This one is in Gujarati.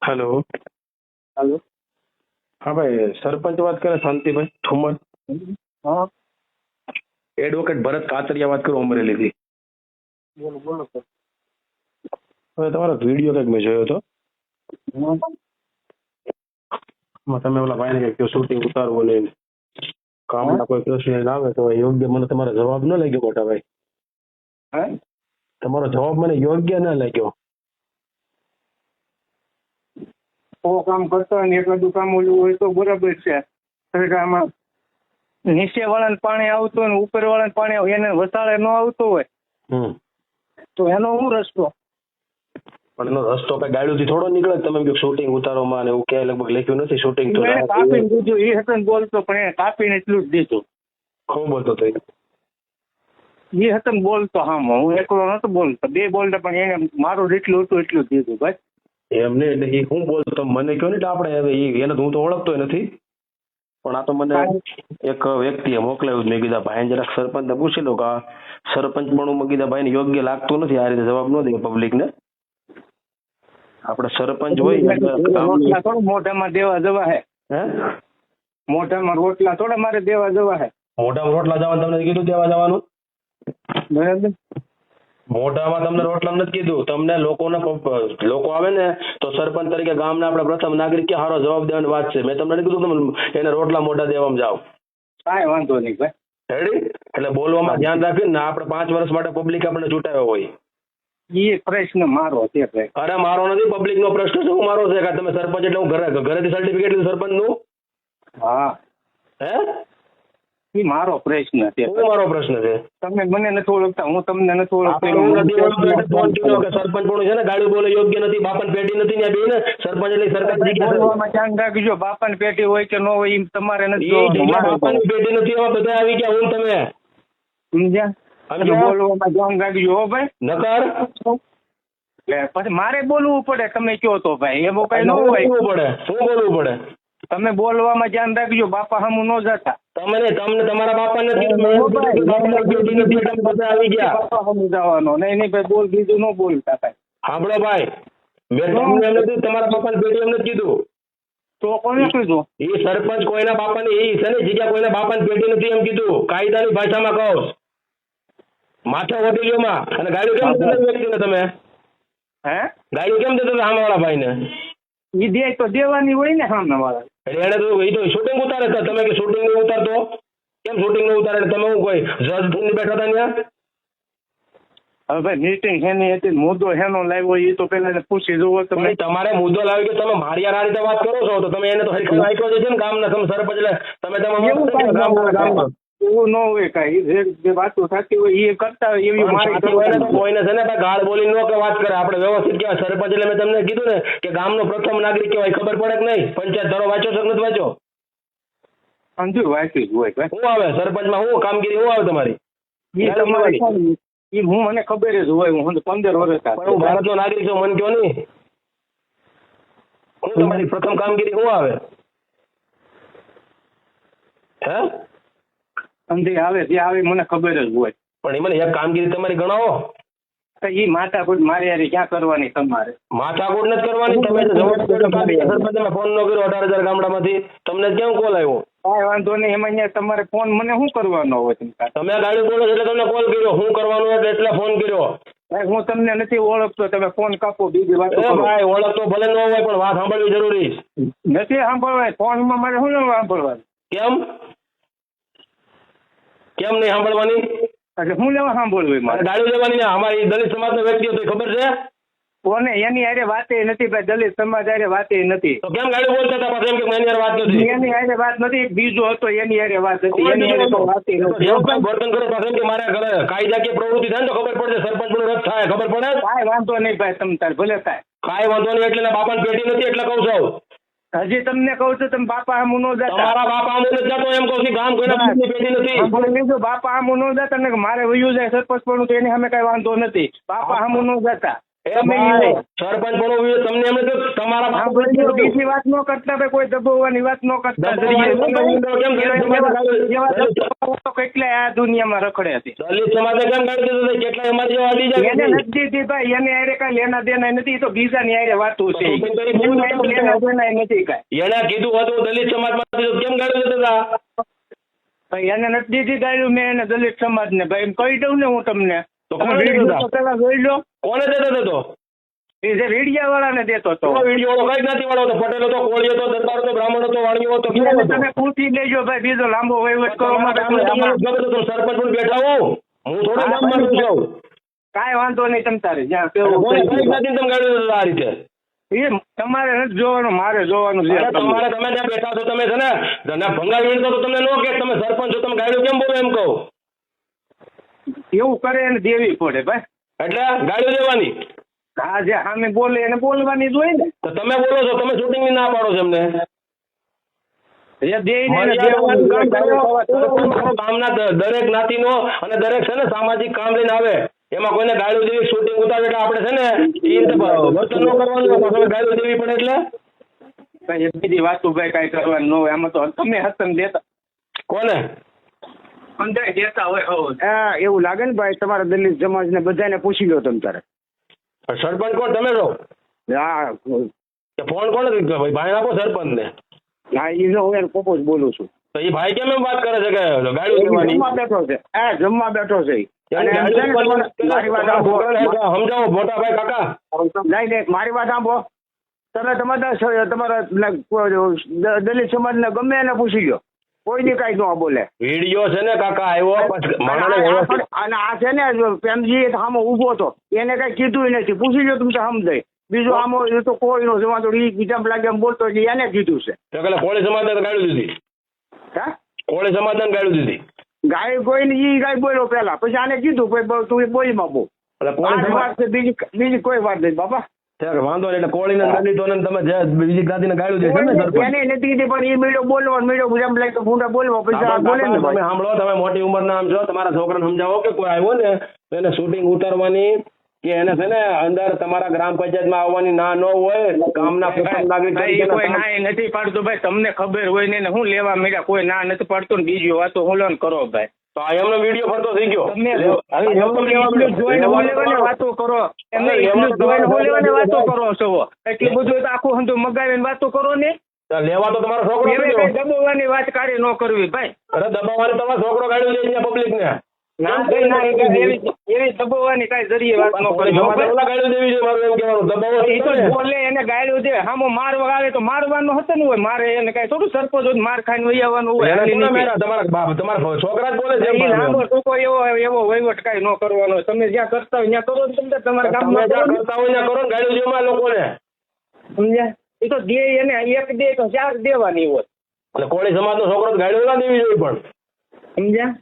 હેલો. હાલો. હા ભાઈ, સરપંચ વાત કરે શાંતિભાઈ ઠુમર. હા એડવોકેટ ભરત કાતરિયા વાત કરું અમરેલીથી. બોલો બોલો સર. હવે તમારો વિડીયો કંઈક મેં જોયો હતો. એમાં તમે ઓલા ભાઈને કંઈક શૂટિંગ ઉતારવું ને કામના કોઈ પ્રશ્ન આવે તો યોગ્ય મને તમારો જવાબ ન લાગ્યો મોટા ભાઈ. હે તમારો જવાબ મને યોગ્ય ન લાગ્યો. કામ કરતા હોય ને એક બધું કામ ઓલું હોય તો બરાબર છે. આમાં નીચે વાળાને પાણી આવતું હોય ને ઉપર વાળાને પાણી એને વસાળે ન આવતું હોય તો એનો શું રસ્તો? પણ એનો રસ્તો કઈ ગાડીથી થોડો નીકળે. તમે શૂટિંગ ઉતારોમાં ને એવું ક્યાંય લગભગ લખ્યું નથી. શૂટિંગ તો એને કાપીને દીધું. એ હતો ને બોલતો પણ એને કાપીને એટલું જ દીધું. ખૂબ બોલતો હતો. એ હતો ને બોલતો. હા હું એકલો નતો બોલતો. બે બોલતા પણ એને મારું જેટલું હતું એટલું જ દીધું ભાઈ. એમને એટલે એ હું બોલતો તમે મને કહો ને એટલે આપણે હવે એને હું તો ઓળખતો નથી. પણ આ તો મને એક વ્યક્તિએ મોકલાવ્યું. મેં કીધા ભાઈ જરાક સરપંચને પૂછી લો કે આ સરપંચ પણ મેં કીધા ભાઈને યોગ્ય લાગતું નથી. આ રીતે જવાબ ન દે પબ્લિકને. આપણે સરપંચ હોય મોઢામાં દેવા જવા હે. મોઢામાં રોટલા થોડા મારે દેવા જવા હે. મોઢામાં રોટલા જવાનું તમને કીધું દેવા જવાનું? બરાબર. મોઢામાં તમને રોટલા નથી કીધું. તમને લોકો આવે ને તો સરપંચ તરીકે ગામના આપણે પ્રથમ નાગરિક કે સારો જવાબ દેવાની વાત છે. મેં તમને કીધું તમે એને રોટલા મોઢા દેવામાં જાઓ. કાંઈ વાંધો નહીં ભાઈ. રેડી? એટલે બોલવામાં ધ્યાન રાખીને ને આપણે 5 વર્ષ માટે પબ્લિક આપણે ચૂંટાયો હોય. એ પ્રશ્ન મારો છે ભાઈ. અરે મારો નથી, પબ્લિક નો પ્રશ્ન છે. હું મારો છે કે તમે સરપંચ એટલે હું ઘરેથી સર્ટિફિકેટ લીધું સરપંચ નું? હા હે એ મારો પ્રશ્ન છે. શું મારો પ્રશ્ન છે? તમે મને નથી ઓળખતા, હું તમને નથી ઓળખતો. સરપંચ પણ છે ને ગાડી બોલે યોગ્ય નથી. બાપન પેટી નથી ને બે ને સરપંચ એટલે સરકાર બોલવામાં ધ્યાન રાખજો. બાપાની પેટી હોય કે ન હોય એ તમારે નથી. બાપાની પેટી નથી. એવા બધા આવી ગયા. હું તમે સમજ્યા? બોલવામાં ધ્યાન રાખજો હો ભાઈ. નકર પછી મારે બોલવું પડે. તમે કયો તો ભાઈ એમાં કઈ ન હોય. પડે શું બોલવું પડે? તમે બોલવામાં ધ્યાન રાખજો. બાપા હમું ન જતા. તમને તમારા બાપા નથી આવી ગયા. બાપા હમું જવાનો નહીં નહીં ભાઈ. બોલ બીજું ન બોલતા ભાઈ. સાંભળો ભાઈ, મેં તમને એમ નથી તમારા બાપાને પેટી એમ નથી કીધું. તો કોને કીધું? એ સરપંચ કોઈના બાપાની એ છે ને જગ્યા કોઈના બાપાની પેટી નથી એમ કીધું. કાયદાની ભાષામાં કહો. માથા હોટેલોમાં. અને ગાડી કેમ દેતા વ્યક્તિને તમે? હે ગાડી કેમ દેતા સામેવાળા ભાઈને? એ દે તો દેવાની હોય ને સામેવાળા. એને તો એ તો શૂટિંગ ઉતારે છે. તમે કે શૂટિંગ નહીં ઉતારતો? કેમ શૂટિંગ નહીં ઉતારે? તમે હું કોઈ જજ થઈને બેઠા હતા ત્યાં? હવે ભાઈ મીટિંગ હેની હતી, મુદ્દો હેનો લાવ્યો એ તો પેલા પૂછી જુઓ. તમે તમારે મુદ્દો લાવી કે તમે મારી આ રીતે વાત કરો છો તો તમે એને તો હરખી વાંચ્યો છે ને ગામના તમે સરપંચ એટલે તમે એવું ન હોય કાંઈ. જે વાતો થતી હોય એ કરતા હોય એવી મારી કોઈને છે ને ગાળ બોલી ન કે વાત કરે. આપણે વ્યવસ્થિત કહેવાય સરપંચ એટલે મેં તમને કીધું ને કે ગામનો પ્રથમ નાગરિક કહેવાય. ખબર પડે કે નહીં? પંચાયત ધારો વાંચો છો કે નથી વાંચો? અંજુ વાંચી જ હોય. શું આવે સરપંચમાં? શું કામગીરી શું આવે તમારી? એ હું મને ખબર જ હોય. હું 15 વર્ષ હું ભારતનો નાગરિક છું. મન કયો નહીં. શું તમારી પ્રથમ કામગીરી શું આવે? હે અંધી આવે જે આવે મને ખબર જ હોય. પણ એ મને એક કામગીરી તમારી ગણાવો. એ માથાકૂટ મારી યાર ક્યાં કરવાની? તમારે માથાકૂટ નથી કરવાની. તમે ફોન ન કર્યો 18,000 ગામડામાંથી. તમને કેમ કોલ આવ્યો? કાંઈ વાંધો નહીં. એમાં અહીંયા તમારે ફોન મને શું કરવાનો હોય? તમે ગાડી બોલો એટલે તમને કોલ કર્યો. શું કરવાનું એટલે ફોન કર્યો. હું તમને નથી ઓળખતો. તમે ફોન કાપો. બીજી વાત ઓળખતો ભલે ન હોય પણ વાત સાંભળવી જરૂરી નથી. સાંભળવાય ફોનમાં મારે શું સાંભળવાનું? કેમ નહીં સાંભળવાની? એટલે હું લેવા સાંભળવું? મારે ગાડી લેવાની. અમારી દલિત સમાજનો વ્યક્તિ હતો ખબર છે કોને? એની હારે વાતે નથી ભાઈ. દલિત સમાજ હારે વાતે નથી. તો કેમ ગાડી બોલતા હતા પાછા? એમ કે એની હારે વાત નથી. એની હારે વાત નથી. બીજો હતો એની હારે વાત હતી. એની હારે તો વાત નથી. વર્તન કરો પાછા કે મારા ઘરે કાયદાકીય પ્રવૃત્તિ થાય ને તો ખબર પડશે. સરપંચ નું રદ થાય ખબર પડે. કાંઈ વાંધો નહીં ભાઈ. તમે તાર ભલે થાય. કાંઈ વાંધો નહીં. એટલે બાપાની પેટી નથી એટલે કહું છું. હજી તમને કહું છું તમે બાપા આમ ન જતા. તમારા બાપા આમ નથી જતો એમ કહું છું. ગામ કોઈના પેટી નથી. બાપા આમ ન જતા ને મારે વયું જાય સરપંચ પણ તો એની સામે કઈ વાંધો નથી. બાપા આમ ન જતા. સરપંચ પણ તમને એમ નથી. મારા હા, બાપુ ભાઈ, બીજી વાત ન કરતા ભાઈ, કોઈ દબાવવાની વાત ન કરતા. કેટલાય આ દુનિયામાં રખડે હતી. દલિત સમાજે કેમ કાઢી દીધો? કેટલાય અમારી જેવા અડી જાય એને નથી દીધી ભાઈ, એને હારે કઈ લેના દેના નથી. તો બીજાની હારે વાતું છે. લેના દેના નથી કઈ. એને કીધું હતું દલિત સમાજમાંથી કેમ કાઢી દીધા? ભાઈ એને નથી દીધી ગાયું મેં એને દલિત સમાજ ને. ભાઈ કહી દઉં ને હું તમને. તો કોને દીધા? પેલા જોઈ લો. કોને દેતો હતો? એ જે વીડિયા વાળાને દેતો હતો. વિડીયો વાળો કઈ નથી વાળો હતો. પટેલ હતો, કોળી હતો, દરબાર હતો, બ્રાહ્મણ હતો, વાણિયો હતો. કેવો હતો? તમે પૂછી લેજો ભાઈ, બીજો લાંબો વહીવટ કરો. સરપંચ પણ બેઠા હું થોડા ગામમાં છું. કાંઈ વાંધો નહીં તમ તારે જ્યાં કેવું તમે ગાડી આ રીતે એ તમારે નથી જોવાનું, મારે જોવાનું છે. તમારે તમે ત્યાં બેઠા છો, તમે છે ને ભંગાર વીણતો તો તમને ન કે તમે સરપંચ છો, તમે ગાડીઓ કેમ બોલો એમ કહો? એવું કરે એને દેવી પડે ભાઈ. એટલે ગાડીઓ દેવાની? હા, જે સામે બોલે એને બોલવાની જ હોય ને. તો તમે બોલો છો, તમે શૂટિંગ ની ના પાડો છો એમને. ગામના દરેક જ્ઞાતિનો અને દરેક છે ને સામાજિક કામ લઈને આવે, એમાં કોઈને ગાડીઓ દેવી શૂટિંગ ઉતારે એટલે આપણે છે ને એ રીતે વર્તન ન કરવાનું. ગાડીઓ દેવી પડે એટલે ભાઈ બીજી વાતો ભાઈ કઈ કરવાનું ન હોય. આમાં તો તમે હસન દેતા કોને અંદાજ દેતા હોય. હા, એવું લાગે ને ભાઈ, તમારા દલિત સમાજ ને બધાને પૂછી લો તમે તારે. સરપંચ કોણ? તમે છો? હા, ફોન કોણ ભાઈ આપો સરપંચ ને? હા, એ જો હું પોપો જ બોલું છું. તો એ ભાઈ કેમ એમ વાત કરે છે કે ગાડીઓ દેવાની? જમવા બેઠો છે. હા, જમવા બેઠો છે. અને મારી વાત સાંભળો. સમજાવો મોટા ભાઈ કાકા. નહીં, મારી વાત સાંભળો. તમે તમારા દલિત સમાજ ને ગમે એને પૂછી લો, કોઈને કઈ ન બોલે. વિડીયો છે ને કાકા આવ્યો અને આ છે ને પ્રેમજી સામે ઉભો હતો, એને કઈ કીધું નથી. પૂછી લો તમે સમજાય. બીજું આમાં એ તો કોઈ નો જવાતો બીજા લાગે એમ બોલતો એને કીધું છે. કોળી સમાજ ને ગાડી દીધી? હા, કોળી સમાજ ને ગાડી દીધી? ગાય કોઈ ને ઈ ગાય બોલ્યો પેલા, પછી આને કીધું ભાઈ તું બોલી માં બહુ બીજી કોઈ વાત નહીં બાપા. વાંધો નહીં. એટલે કોળી ને દલિતો ને તમે બીજી જ્ઞાતિ ને ગાડી દે એને નથી કીધી, પણ એ મીડિયો બોલવાનો મીડિયો જેમ લાગે ભૂંડા બોલવા પછી બોલે ને. તમે સાંભળો, તમે મોટી ઉંમર ના આમ છો, તમારા છોકરાને સમજાવો કે કોઈ આવ્યો ને તો એને શૂટિંગ ઉતારવાની કે એને છે ને અંદર તમારા ગ્રામ પંચાયતમાં આવવાની ના ન હોય. ગામના પ્રથમ નાગરિક કોઈ ના નથી પાડતું ભાઈ. તમને ખબર હોય ને હું લેવા મળ્યા, કોઈ ના નથી પાડતું ને બીજી વાતો હું કરો ભાઈ. તો આ એમનો વિડીયો ફરતો થઈ ગયો. વાતો કરો એમને વાતો કરો છો એટલું બધું તો આખું હંધું મગાવીને વાતો કરો ને. લેવા તો તમારો છોકરો દબાવવાની વાત કાઢી ન કરવી ભાઈ. અરે દબાવવાની તમારો છોકરો ગાડી દે પબ્લિક ને. ના ભાઈ ના, એવી દબાવવાની કઈ જરીએ વાત ન કરી. ગાડી દેવી છે મારું એમ કહેવાનું. દબાવવા બોલે એને ગાળ્યું દે, હામો મારવા આવે તો મારવાનું હતું ને હોય. મારે એને કઈ થોડું સરપંચ માર ખાઈને વહી આવવાનું હોય. તમારા છોકરા જ બોલે છે. લાંબો ટૂંકો એવો વહીવટ કઈ ન કરવાનો. તમે જ્યાં કરતા હોય ત્યાં કરો. તમે તમારા ગામમાં કરતા હોય ત્યાં કરો ને ગાડી દેવા લોકોને. સમજ્યા? એ તો દે એને એક દે તો 4 દેવાની હોય. એટલે કોળી સમાજ નો છોકરો ગાડી ના દેવી જોઈએ પણ. સમજ્યા?